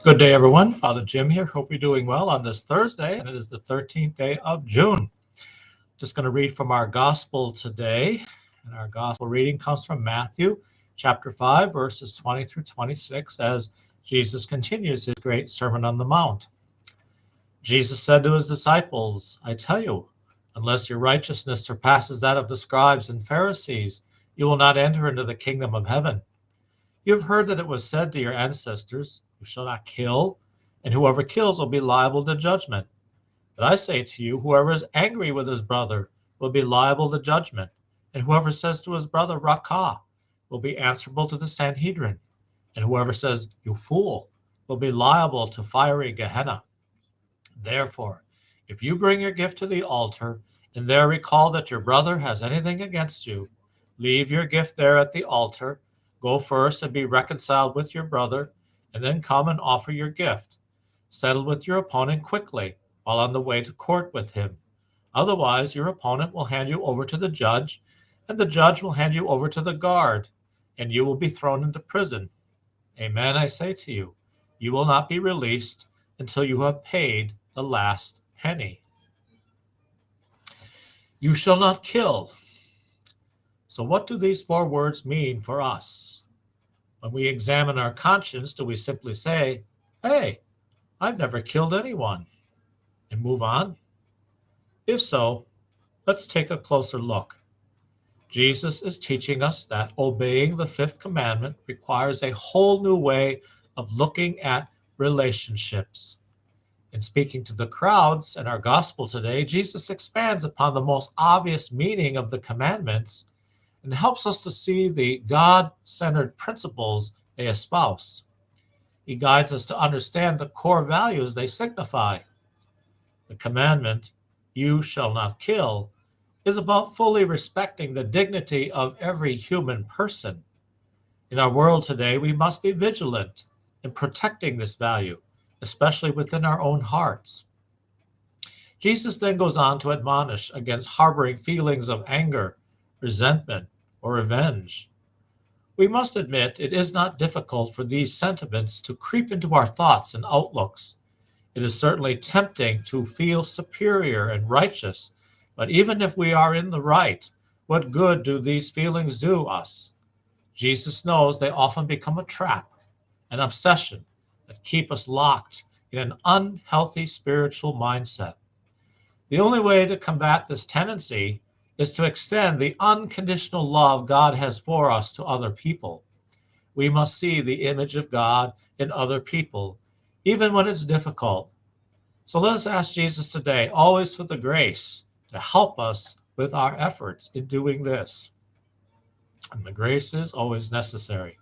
Good day, everyone. Father Jim here. Hope you're doing well on this Thursday, and it is the 13th day of June. Just going to read from our gospel today, and our gospel reading comes from Matthew chapter 5, verses 20 through 26, as Jesus continues his great Sermon on the Mount. Jesus said to his disciples, "I tell you, unless your righteousness surpasses that of the scribes and Pharisees, you will not enter into the kingdom of heaven. You have heard that it was said to your ancestors, 'You shall not kill, and whoever kills will be liable to judgment.' But I say to you, whoever is angry with his brother will be liable to judgment, and whoever says to his brother, 'Raca,' will be answerable to the Sanhedrin, and whoever says, 'You fool,' will be liable to fiery Gehenna. Therefore, if you bring your gift to the altar, and there recall that your brother has anything against you, leave your gift there at the altar, go first and be reconciled with your brother, and then come and offer your gift. Settle with your opponent quickly while on the way to court with him. Otherwise, your opponent will hand you over to the judge, and the judge will hand you over to the guard, and you will be thrown into prison. Amen, I say to you, you will not be released until you have paid the last penny." You shall not kill. So what do these four words mean for us? When we examine our conscience, do we simply say, "Hey, I've never killed anyone," and move on? If so, let's take a closer look. Jesus is teaching us that obeying the fifth commandment requires a whole new way of looking at relationships. In speaking to the crowds in our gospel today, Jesus expands upon the most obvious meaning of the commandments and helps us to see the God-centered principles they espouse. He guides us to understand the core values they signify. The commandment, "You shall not kill," is about fully respecting the dignity of every human person. In our world today, we must be vigilant in protecting this value, especially within our own hearts. Jesus then goes on to admonish against harboring feelings of anger, resentment, or revenge. We must admit it is not difficult for these sentiments to creep into our thoughts and outlooks. It is certainly tempting to feel superior and righteous, but even if we are in the right, what good do these feelings do us? Jesus knows they often become a trap, an obsession that keep us locked in an unhealthy spiritual mindset. The only way to combat this tendency is to extend the unconditional love God has for us to other people. We must see the image of God in other people, even when it's difficult. So let us ask Jesus today, always for the grace to help us with our efforts in doing this. And the grace is always necessary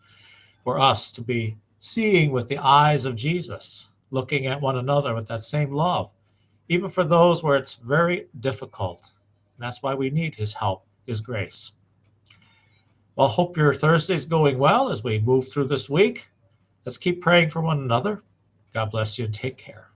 for us to be seeing with the eyes of Jesus, looking at one another with that same love, even for those where it's very difficult. And that's why we need his help, his grace. Well, hope your Thursday's going well as we move through this week. Let's keep praying for one another. God bless you and take care.